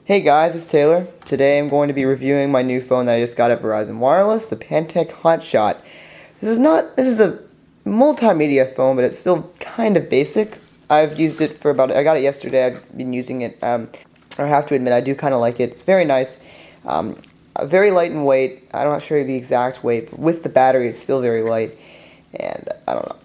Hey guys, it's Taylor. Today I'm going to be reviewing my new phone that I just got at Verizon Wireless, the Pantech Hotshot. This is a multimedia phone, but it's still kind of basic. I've used it for I got it yesterday. I've been using it. I have to admit, I do kind of like it. It's very nice. Very light in weight. I'm not sure the exact weight, but with the battery, it's still very light. And I don't know.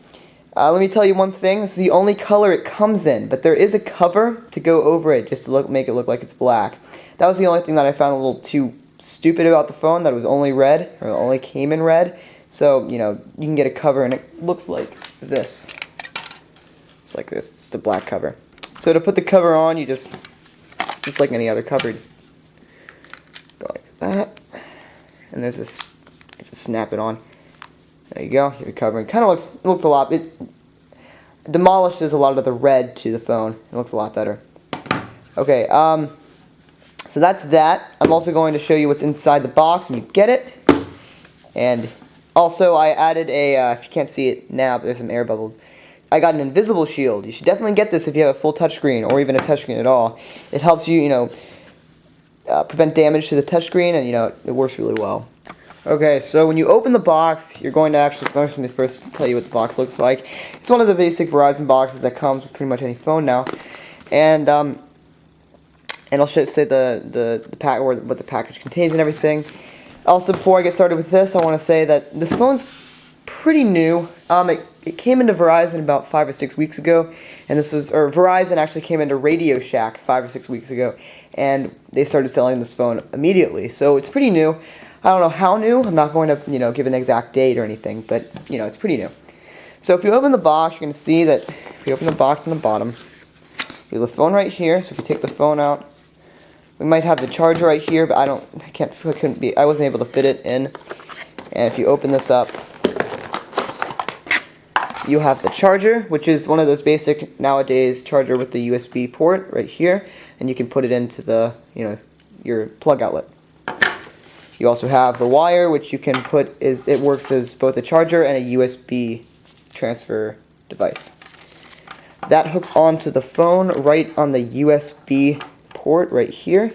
Let me tell you one thing. This is the only color it comes in, but there is a cover to go over it just to make it look like it's black. That was the only thing that I found a little too stupid about the phone, that it was only red, or it only came in red. So, you know, you can get a cover and it looks like this. It's like this. It's the black cover. So to put the cover on, it's just like any other cover. You just go like that. And there's this, you just snap it on. There you go, you have your covering. Kind of looks a lot, it demolishes a lot of the red to the phone. It looks a lot better. Okay, so that's that. I'm also going to show you what's inside the box when you get it. And also I added if you can't see it now, but there's some air bubbles. I got an invisible shield. You should definitely get this if you have a full touchscreen, or even a touchscreen at all. It helps you, prevent damage to the touchscreen, and, it works really well. Okay, so when you open the box, you're going to let me first tell you what the box looks like. It's one of the basic Verizon boxes that comes with pretty much any phone now, and I'll say what the package contains and everything. Also, before I get started with this, I want to say that this phone's pretty new. It came into Verizon about 5 or 6 weeks ago, and Verizon actually came into Radio Shack 5 or 6 weeks ago, and they started selling this phone immediately. So it's pretty new. I don't know how new. I'm not going to, give an exact date or anything, but, it's pretty new. So if you open the box, you're going to see that if you open the box on the bottom, you have the phone right here. So if you take the phone out, we might have the charger right here, but I wasn't able to fit it in. And if you open this up, you have the charger, which is one of those basic nowadays charger with the USB port right here, and you can put it into the, your plug outlet. You also have the wire, which you can it works as both a charger and a USB transfer device. That hooks onto the phone right on the USB port right here.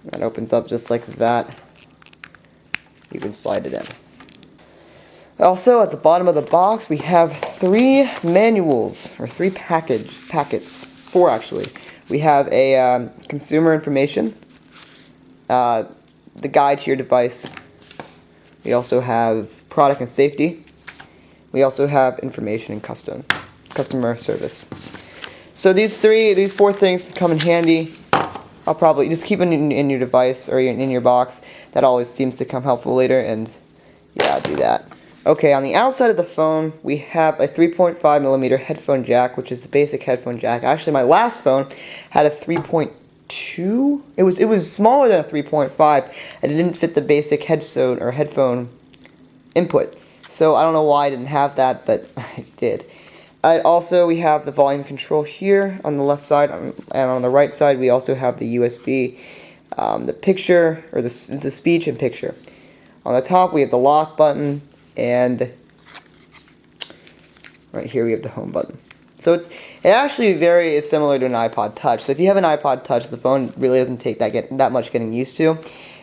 That opens up just like that. You can slide it in. Also, at the bottom of the box, we have 3 manuals, or 3 packets, 4 actually. We have a consumer information, the guide to your device. We also have product and safety. We also have information and customer service. So these 4 things can come in handy. I'll probably just keep it in your device or in your box. That always seems to come helpful later, and yeah, do that. Okay, on the outside of the phone, we have a 3.5mm headphone jack, which is the basic headphone jack. Actually, my last phone had a 3.2. It was smaller than a 3.5, and it didn't fit the basic headphone input. So I don't know why I didn't have that, but I did. Also, we have the volume control here on the left side, and on the right side we also have the USB, the picture, or the speech and picture. On the top we have the lock button, and right here we have the home button. So it actually is similar to an iPod Touch. So if you have an iPod Touch, the phone really doesn't take that much getting used to.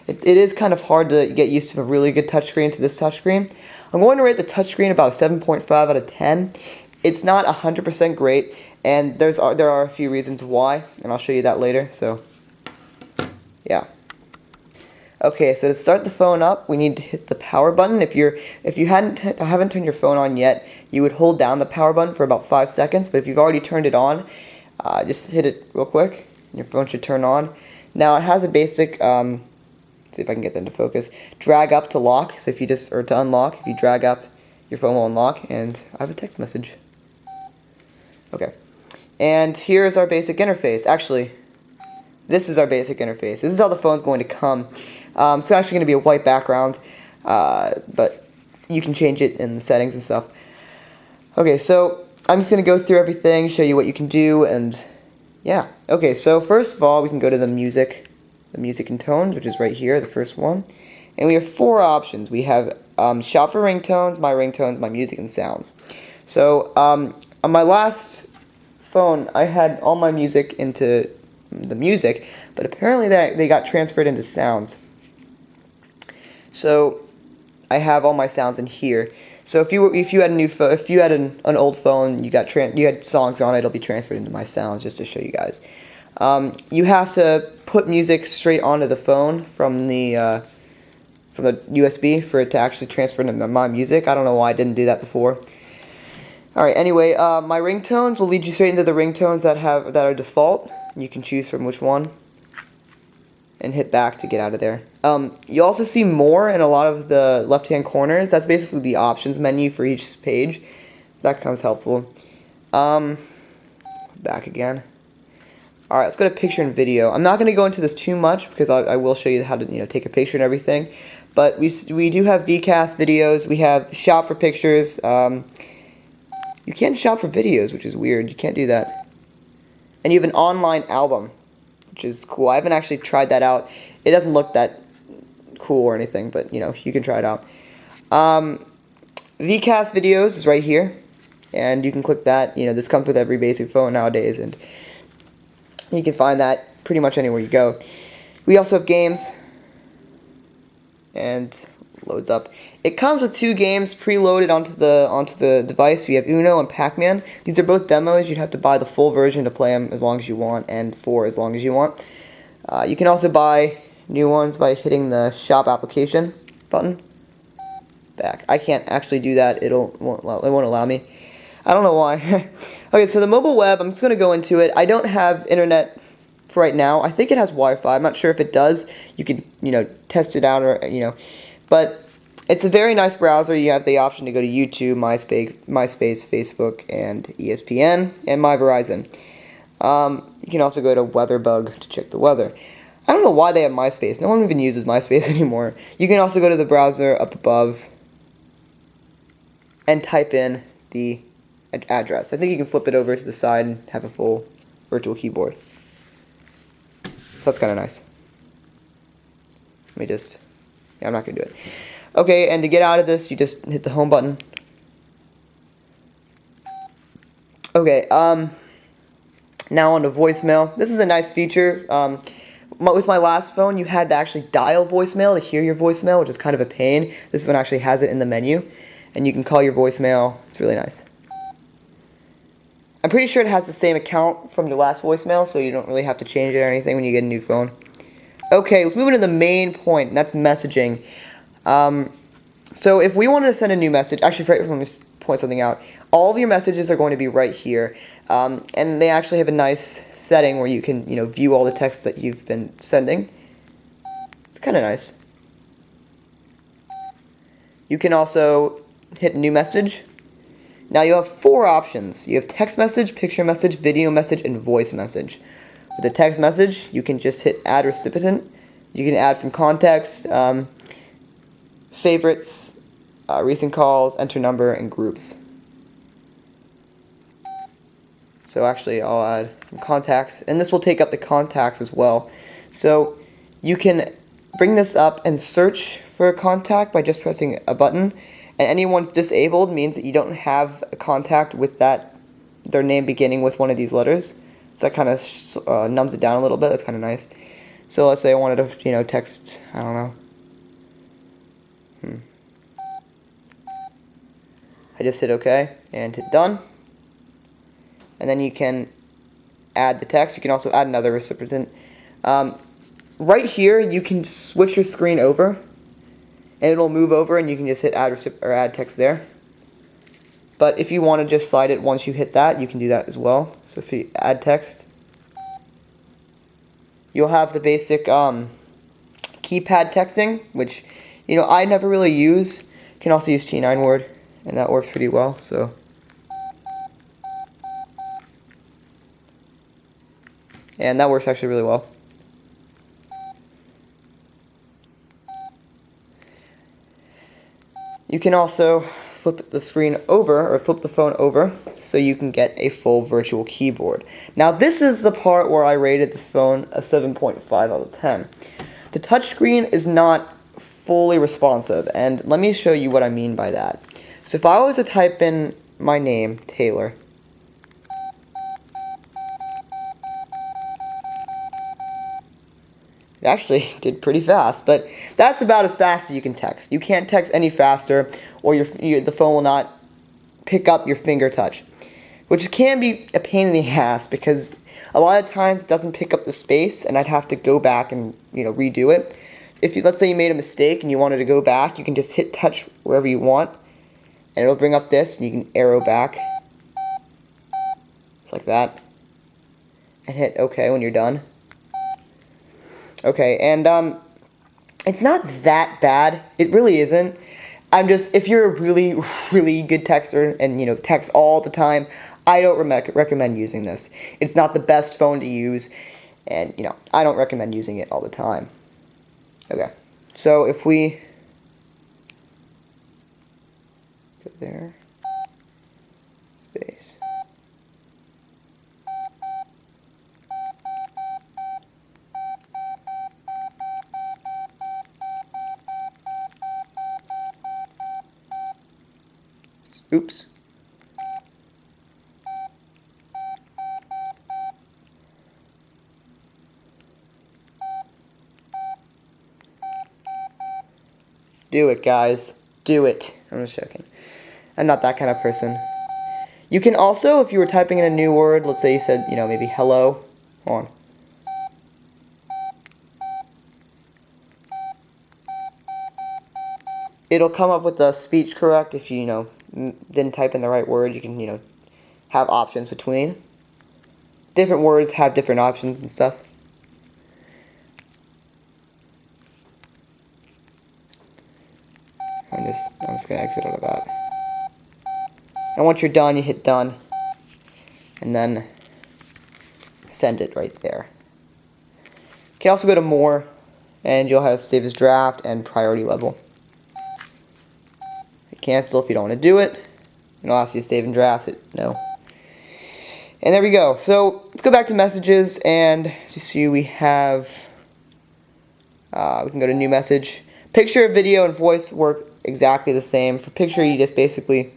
It is kind of hard to get used to a really good touchscreen to this touchscreen. I'm going to rate the touchscreen about a 7.5 out of 10. It's not 100% great, and there are a few reasons why, and I'll show you that later. So yeah. Okay, so to start the phone up, we need to hit the power button. If you haven't turned your phone on yet, you would hold down the power button for about 5 seconds. But if you've already turned it on, just hit it real quick, and your phone should turn on. Now it has a basic, see if I can get them to focus, drag up to lock. So to unlock, if you drag up, your phone will unlock. And I have a text message. Okay, and here's our basic interface. Actually, this is our basic interface. This is how the phone's going to come. It's actually going to be a white background, but you can change it in the settings and stuff. Okay, so I'm just going to go through everything, show you what you can do, and yeah. Okay, so first of all, we can go to the music and tones, which is right here, the first one. And we have 4 options. We have shop for ringtones, my music, and sounds. So on my last phone, I had all my music into the music, but apparently they got transferred into sounds. So I have all my sounds in here. So if you had a new phone, if you had an old phone, you had songs on it, it'll be transferred into my sounds, just to show you guys. You have to put music straight onto the phone from the USB for it to actually transfer into my music. I don't know why I didn't do that before. Alright, anyway, my ringtones will lead you straight into the ringtones that are default. You can choose from which one and hit back to get out of there. You also see more in a lot of the left-hand corners. That's basically the options menu for each page. That becomes helpful. Back again. Alright, let's go to picture and video. I'm not going to go into this too much because I will show you how to take a picture and everything. But we do have VCast videos. We have shop for pictures. You can't shop for videos, which is weird. You can't do that. And you have an online album, which is cool. I haven't actually tried that out. It doesn't look that cool or anything, but you can try it out. VCast videos is right here, and you can click that. This comes with every basic phone nowadays, and you can find that pretty much anywhere you go. We also have games, and loads up. It comes with 2 games preloaded onto the device. We have Uno and Pac-Man. These are both demos. You'd have to buy the full version to play them as long as you want, and for as long as you want. You can also buy new ones by hitting the shop application button. Back. I can't actually do that. It won't allow me. I don't know why. Okay, so the mobile web, I'm just going to go into it. I don't have internet for right now. I think it has Wi-Fi. I'm not sure if it does. You can, test it out or, but it's a very nice browser. You have the option to go to YouTube, MySpace, Facebook, and ESPN, and My Verizon. You can also go to WeatherBug to check the weather. I don't know why they have MySpace. No one even uses MySpace anymore. You can also go to the browser up above and type in the address. I think you can flip it over to the side and have a full virtual keyboard. So that's kind of nice. I'm not going to do it. Okay, and to get out of this, you just hit the home button. Okay, now on to voicemail. This is a nice feature. With my last phone, you had to actually dial voicemail to hear your voicemail, which is kind of a pain. This one actually has it in the menu, and you can call your voicemail. It's really nice. I'm pretty sure it has the same account from your last voicemail, so you don't really have to change it or anything when you get a new phone. Okay, let's move into the main point, and that's messaging. So if we wanted to send a new message, actually, let me point something out. All of your messages are going to be right here, and they actually have a nice setting where you can, view all the text that you've been sending. It's kind of nice. You can also hit new message. Now you have 4 options. You have text message, picture message, video message, and voice message. With the text message, you can just hit add recipient. You can add from context, favorites, recent calls, enter number, and groups. So actually I'll add from contacts, and this will take up the contacts as well. So you can bring this up and search for a contact by just pressing a button, and anyone's disabled means that you don't have a contact with their name beginning with one of these letters. So that kind of numbs it down a little bit. That's kind of nice. So let's say I wanted to, text, I don't know. I just hit OK and hit done. And then you can add the text. You can also add another recipient. Right here, you can switch your screen over, and it'll move over, and you can just hit add text there. But if you want to just slide it once you hit that, you can do that as well. So if you add text, you'll have the basic keypad texting, which I never really use. You can also use T9 word, and that works pretty well. So. And that works actually really well. You can also flip the screen over, or flip the phone over, so you can get a full virtual keyboard. Now this is the part where I rated this phone a 7.5 out of 10. The touchscreen is not fully responsive, and let me show you what I mean by that. So if I was to type in my name, Taylor, It actually did pretty fast, but that's about as fast as you can text. You can't text any faster, or the phone will not pick up your finger touch, which can be a pain in the ass because a lot of times it doesn't pick up the space, and I'd have to go back and redo it. If let's say you made a mistake and you wanted to go back, you can just hit touch wherever you want, and it'll bring up this, and you can arrow back, just like that, and hit OK when you're done. Okay, and it's not that bad. It really isn't. If you're a really, really good texter and text all the time, I don't recommend using this. It's not the best phone to use, and I don't recommend using it all the time. Okay, so if we go there, space. Oops. Do it, guys. Do it. I'm just joking. I'm not that kind of person. You can also, if you were typing in a new word, let's say you said, maybe hello. Hold on. It'll come up with the speech correct if you, didn't type in the right word. You can, have options between. Different words have different options and stuff. I'm just going to exit out of that. And once you're done, you hit done. And then send it right there. You can also go to more, and you'll have save as draft and priority level. Cancel if you don't want to do it. And it'll ask you to save and draft it. No. And there we go. So let's go back to messages, and as you see, we have we can go to new message. Picture, video, and voice work exactly the same. For picture, you just basically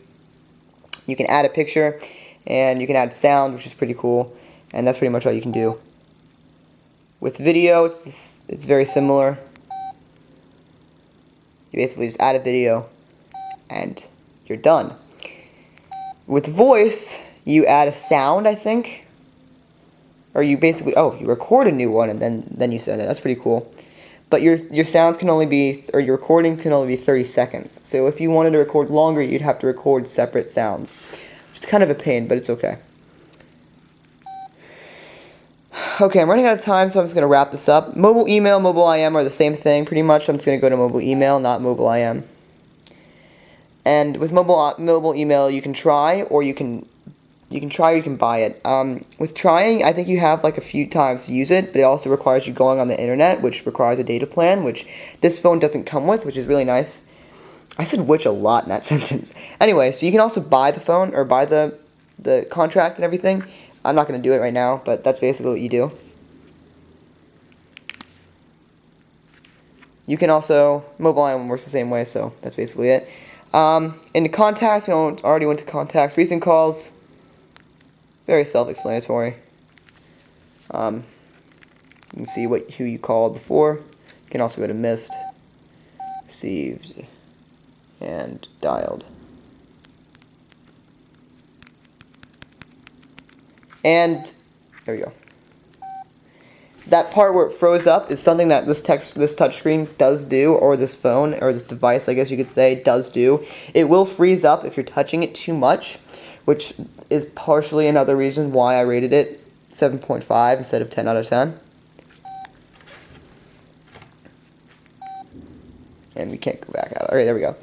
you can add a picture, and you can add sound, which is pretty cool, and that's pretty much all you can do. With video, it's very similar. You basically just add a video, and you're done. With voice, you add a sound, I think, or you basically you record a new one and then you send it. That's pretty cool. But your sounds can only be, or your recording can only be 30 seconds. So if you wanted to record longer, you'd have to record separate sounds, which is kind of a pain, but it's okay. Okay, I'm running out of time, so I'm just going to wrap this up. Mobile email, mobile IM are the same thing, pretty much. I'm just going to go to mobile email, not mobile IM. And with mobile email, you can try, or you can try, or you can buy it. With trying, I think you have like a few times to use it, but it also requires you going on the internet, which requires a data plan, which this phone doesn't come with, which is really nice. I said which a lot in that sentence. Anyway, so you can also buy the phone, or buy the contract and everything. I'm not going to do it right now, but that's basically what you do. You can also, mobile IM works the same way, so that's basically it. In the contacts, we already went to contacts. Recent calls, very self-explanatory. You can see who you called before. You can also go to missed, received, and dialed. And there we go. That part where it froze up is something that this touchscreen does do, or this phone, or this device, I guess you could say, does do. It will freeze up if you're touching it too much, which is partially another reason why I rated it 7.5 instead of 10 out of 10. And we can't go back out. Alright, there we go.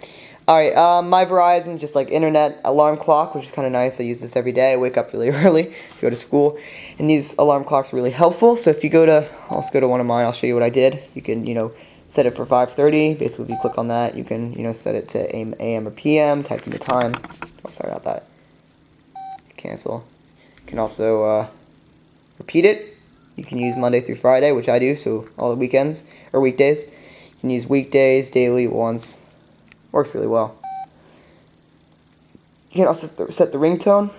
Alright, my Verizon's just like internet alarm clock, which is kind of nice. I use this every day. I wake up really early to go to school. And these alarm clocks are really helpful. So if you go to, let's go to one of mine, I'll show you what I did. You can, set it for 5:30. Basically, if you click on that, you can, set it to AM or PM, type in the time. Oh, sorry about that. Cancel. You can also repeat it. You can use Monday through Friday, which I do, so all the weekends, or weekdays. You can use weekdays, daily, once. Works really well. You can also set the ringtone.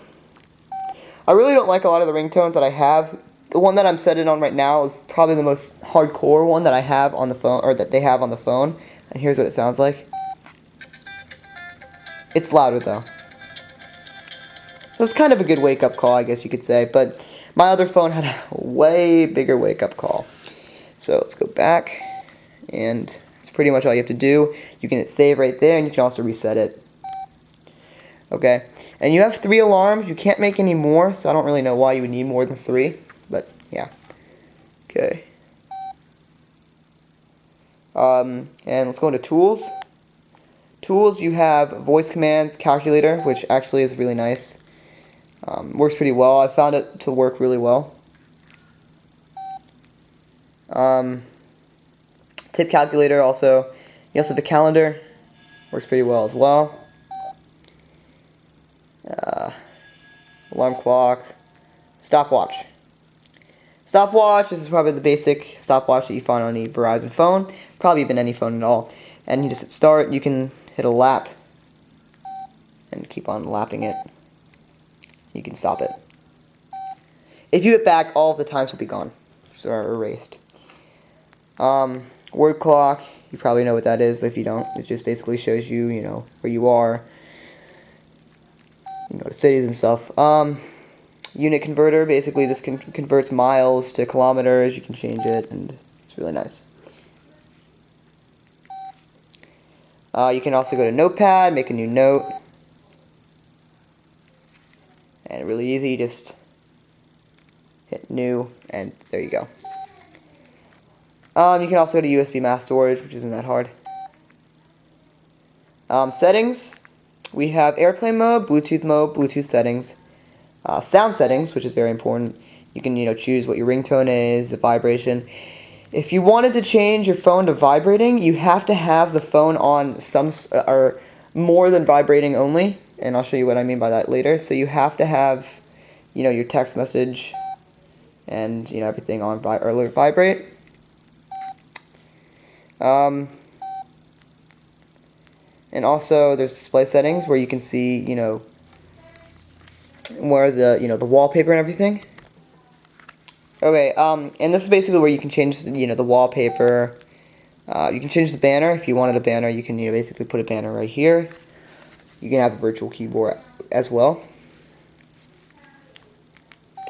I really don't like a lot of the ringtones that I have the one that I'm setting on right now is probably the most hardcore one that I have on the phone, or that they have on the phone. And here's what it sounds like. It's louder though. So it's kind of a good wake-up call, I guess you could say. But my other phone had a way bigger wake-up call. So let's go back, and it's pretty much all you have to do. You can hit save right there, and you can also reset it. Okay, and you have 3 alarms. You can't make any more, so I don't really know why you would need more than 3, but yeah. Okay. And let's go into tools. Tools, you have voice commands, calculator, which actually is really nice. Works pretty well. I found it to work really well. Tip calculator also. You also have the calendar. Works pretty well as well. Alarm clock. Stopwatch. Stopwatch, this is probably the basic stopwatch that you find on any Verizon phone. Probably even any phone at all. And you just hit start. You can hit a lap and keep on lapping it. You can stop it. If you hit back, all of the times will be gone. So are erased. Word clock, you probably know what that is, but if you don't, it just basically shows you, where you are. You can go to cities and stuff. Unit converter, basically this converts miles to kilometers. You can change it, and it's really nice. You can also go to Notepad, make a new note. And really easy, just hit new, and there you go. You can also go to USB mass storage, which isn't that hard. Settings, we have airplane mode, Bluetooth settings. Sound settings, which is very important. You can, choose what your ringtone is, the vibration. If you wanted to change your phone to vibrating, you have to have the phone on or more than vibrating only, and I'll show you what I mean by that later. So you have to have, your text message and everything on vibrate. And also there's display settings where you can see, where the wallpaper and everything. Okay, and this is basically where you can change the wallpaper. You can change the banner. If you wanted a banner, you can basically put a banner right here. You can have a virtual keyboard as well.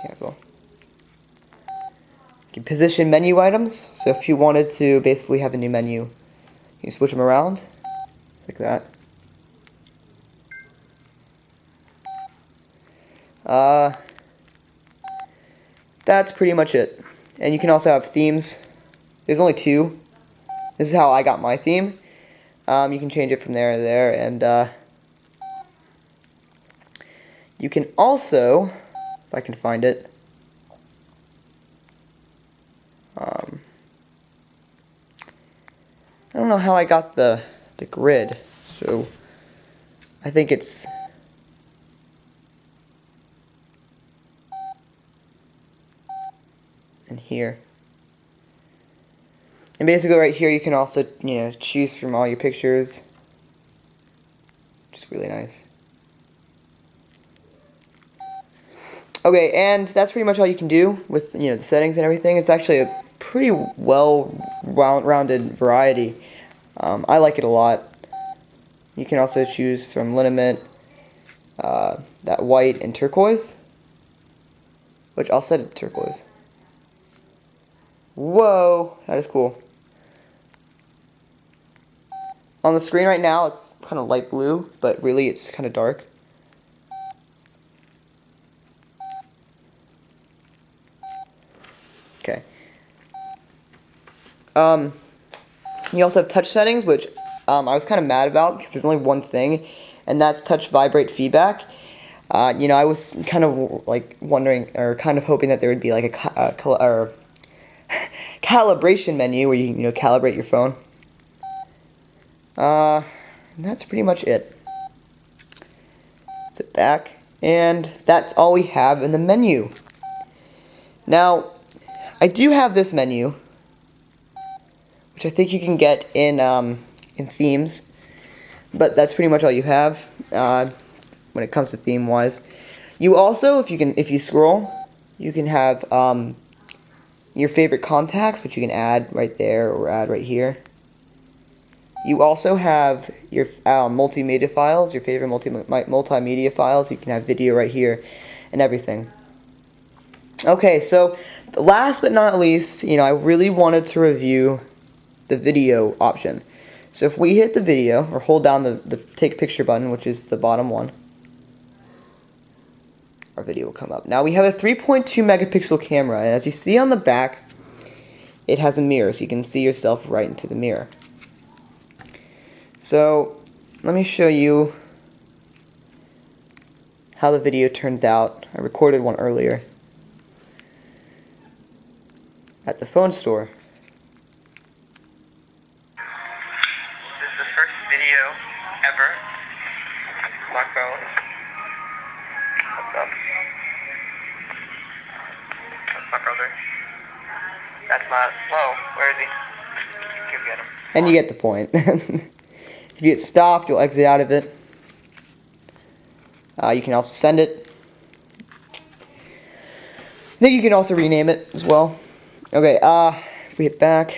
Cancel. You can position menu items. So if you wanted to basically have a new menu, you can switch them around like that. That's pretty much it. And you can also have themes. There's only 2. This is how I got my theme. You can change it from there to there, and you can also, if I can find it, I don't know how I got the grid, so I think it's in here. And basically right here you can also, choose from all your pictures. Just really nice. Okay, and that's pretty much all you can do with, the settings and everything. It's actually a pretty well-rounded variety. I like it a lot. You can also choose from liniment, that white and turquoise, which I'll set it to turquoise. Whoa, that is cool. On the screen right now, it's kind of light blue, but really it's kind of dark. Okay. You also have touch settings, which I was kind of mad about because there's only one thing, and that's touch vibrate feedback. I was kind of like wondering, or kind of hoping that there would be like a calibration menu where you can calibrate your phone. That's pretty much it. Sit back, and that's all we have in the menu. Now, I do have this menu, which I think you can get in themes, but that's pretty much all you have when it comes to theme wise. You also, if you scroll, you can have your favorite contacts, which you can add right there or add right here. You also have your multimedia files, your favorite multimedia files. You can have video right here and everything. Okay, so last but not least, I really wanted to review the video option. So if we hit the video, or hold down the take picture button, which is the bottom one, our video will come up. Now we have a 3.2 megapixel camera, and as you see on the back, it has a mirror, so you can see yourself right into the mirror. So let me show you how the video turns out. I recorded one earlier at the phone store. This is the first video ever on my phone. What's up? That's my brother. That's my... Whoa, where is he? You get him. And you get the point. If you get stopped, you'll exit out of it. You can also send it. I think you can also rename it as well. Okay, if we hit back,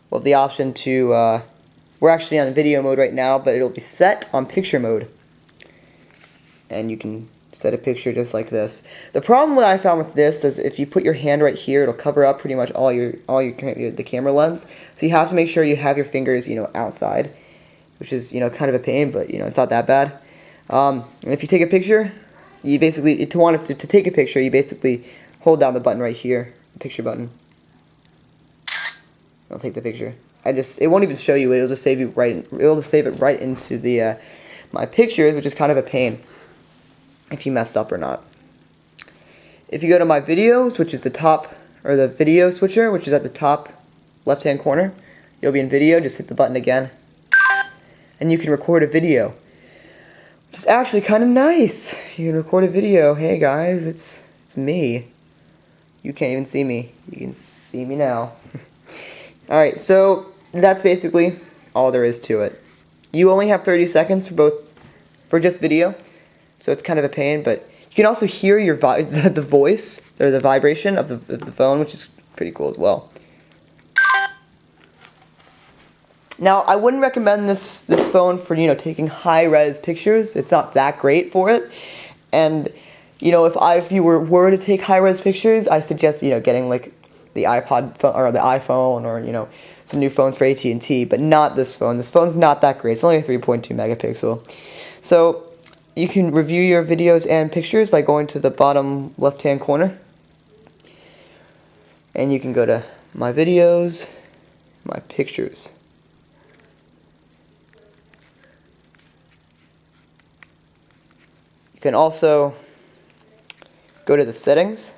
we'll have the option to, we're actually on video mode right now, but it'll be set on picture mode. And you can set a picture just like this. The problem that I found with this is if you put your hand right here, it'll cover up pretty much all the camera lens. So you have to make sure you have your fingers, outside, which is, kind of a pain, but, it's not that bad. And if you take a picture, you basically, to take a picture, you basically hold down the button right here, the picture button. I'll take the picture. It won't even show you it. It'll just save it right into the my pictures, which is kind of a pain if you messed up or not. If you go to my videos, which is the top, or the video switcher, which is at the top left-hand corner, you'll be in video. Just hit the button again, and you can record a video. Which is actually kind of nice. You can record a video. Hey guys, it's me. You can't even see me. You can see me now. Alright, so that's basically all there is to it. You only have 30 seconds for just video, so it's kind of a pain, but you can also hear the voice, or the vibration of the phone, which is pretty cool as well. Now, I wouldn't recommend this phone for, taking high-res pictures. It's not that great for it. And, if you were to take high-res pictures, I suggest, getting, like, the iPod phone, or the iPhone, or, some new phones for AT&T, but not this phone. This phone's not that great. It's only a 3.2 megapixel. So, you can review your videos and pictures by going to the bottom left-hand corner. And you can go to My Videos, My Pictures. You can also go to the settings,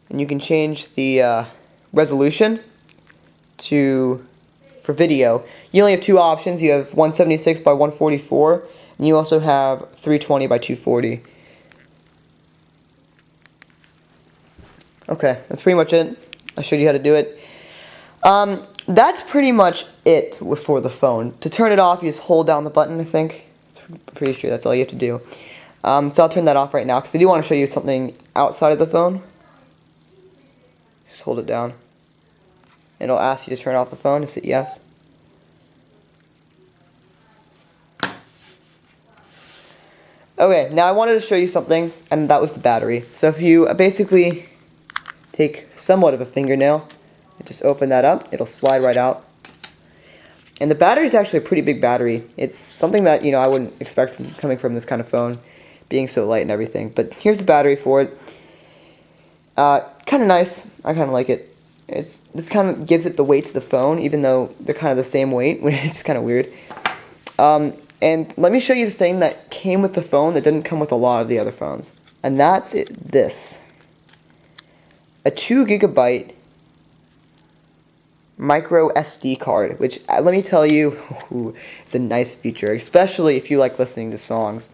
and you can change the resolution for video. You only have two options. You have 176 by 144, and you also have 320 by 240. Okay, that's pretty much it. I showed you how to do it. That's pretty much it for the phone. To turn it off, you just hold down the button, I think. I'm pretty sure that's all you have to do. So I'll turn that off right now because I do want to show you something outside of the phone. Just hold it down. And it'll ask you to turn off the phone. Just hit yes. Okay, now I wanted to show you something, and that was the battery. So if you basically take somewhat of a fingernail and just open that up, it'll slide right out. And the battery is actually a pretty big battery. It's something that, I wouldn't expect coming from this kind of phone, being so light and everything. But here's the battery for it. Kind of nice. I kind of like it. This kind of gives it the weight to the phone, even though they're kind of the same weight, which is kind of weird. And let me show you the thing that came with the phone that didn't come with a lot of the other phones. And that's this. A 2 gigabyte micro SD card, which, let me tell you, it's a nice feature, especially if you like listening to songs.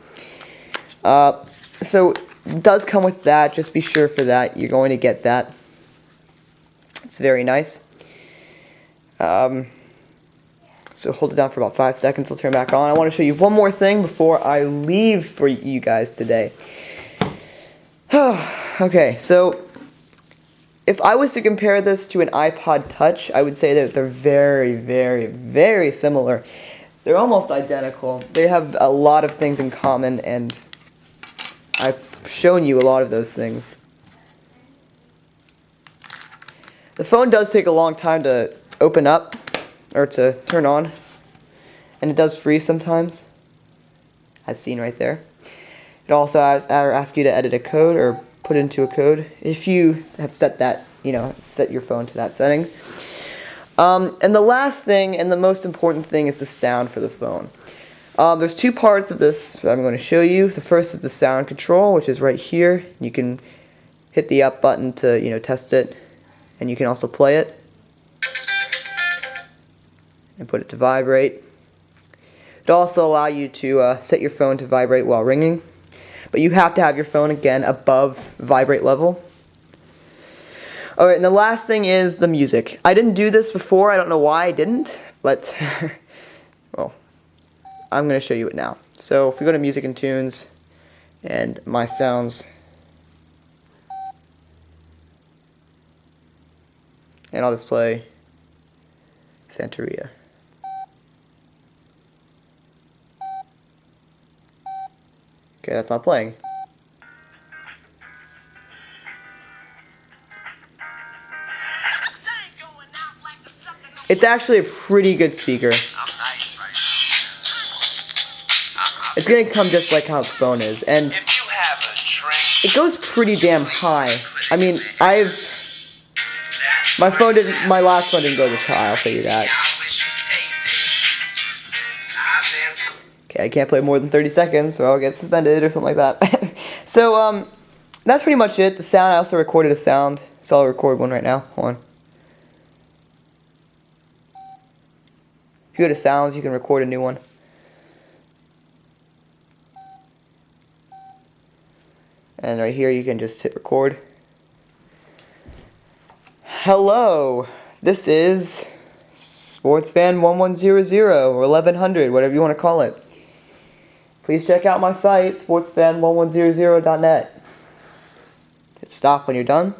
So it does come with that. Just be sure for that. You're going to get that. It's very nice. So hold it down for about 5 seconds. I'll turn back on. I want to show you one more thing before I leave for you guys today. Okay, so if I was to compare this to an iPod Touch, I would say that they're very, very, very similar. They're almost identical. They have a lot of things in common, and I've shown you a lot of those things. The phone does take a long time to open up, or to turn on, and it does freeze sometimes, as seen right there. It also asks you to edit a code, or put into a code, if you have set that, set your phone to that setting. And the last thing, and the most important thing, is the sound for the phone. There's two parts of this that I'm going to show you. The first is the sound control, which is right here. You can hit the up button to, test it, and you can also play it and put it to vibrate. It'll also allow you to set your phone to vibrate while ringing, but you have to have your phone, again, above vibrate level. Alright, and the last thing is the music. I didn't do this before, I don't know why I didn't, but, well, I'm going to show you it now. So, if we go to Music and Tunes, and My Sounds, and I'll just play Santeria. Okay, that's not playing. It's actually a pretty good speaker. It's gonna come just like how the phone is, and it goes pretty damn high. I mean, my last phone didn't go this high, I'll tell you that. Okay, I can't play more than 30 seconds, so I'll get suspended or something like that. So, that's pretty much it. The sound, I also recorded a sound, so I'll record one right now. Hold on. If you go to sounds, you can record a new one. And right here, you can just hit record. Hello, this is SportsFan1100 or 1100, whatever you want to call it. Please check out my site, sportsfan1100.net. Hit stop when you're done.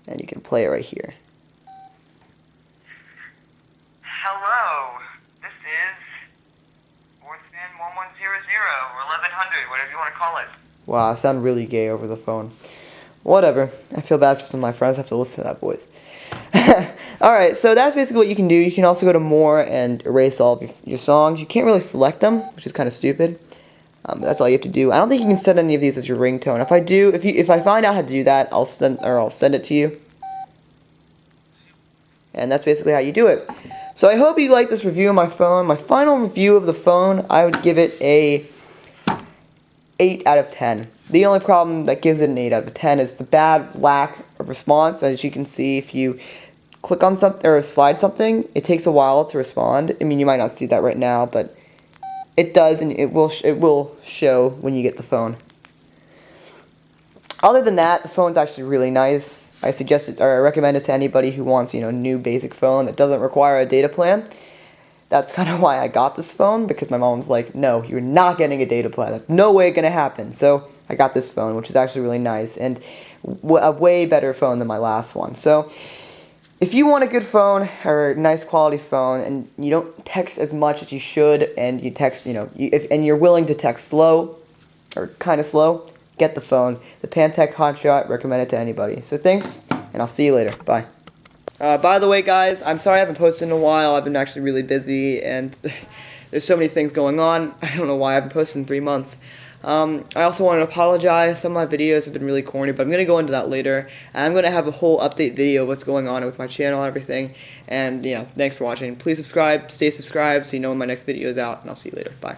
And you can play it right here. Hello, this is SportsFan1100 or 1100, whatever you want to call it. Wow, I sound really gay over the phone. Whatever. I feel bad for some of my friends have to listen to that voice. Alright, so that's basically what you can do. You can also go to more and erase all of your songs. You can't really select them, which is kind of stupid. But that's all you have to do. I don't think you can set any of these as your ringtone. If I do, if I find out how to do that, I'll send it to you. And that's basically how you do it. So I hope you like this review of my phone. My final review of the phone, I would give it a 8 out of 10. The only problem that gives it an 8 out of 10 is the bad lack of response. As you can see, if you click on something or slide something, it takes a while to respond. I mean, you might not see that right now, but it does, and it will show when you get the phone. Other than that, the phone's actually really nice. I suggest it, or I recommend it to anybody who wants, a new basic phone that doesn't require a data plan. That's kind of why I got this phone, because my mom's like, no, you're not getting a data plan. That's no way gonna happen. So I got this phone, which is actually really nice, and a way better phone than my last one. So if you want a good phone, or a nice quality phone, and you don't text as much as you should, and you text, and you're willing to text slow, or kind of slow, get the phone. The Pantech Hotshot, recommend it to anybody. So thanks, and I'll see you later. Bye. By the way, guys, I'm sorry I haven't posted in a while. I've been actually really busy, and there's so many things going on. I don't know why I haven't posted in 3 months. I also want to apologize. Some of my videos have been really corny, but I'm going to go into that later. And I'm going to have a whole update video of what's going on with my channel and everything. And, thanks for watching. Please subscribe, stay subscribed so you know when my next video is out, and I'll see you later. Bye.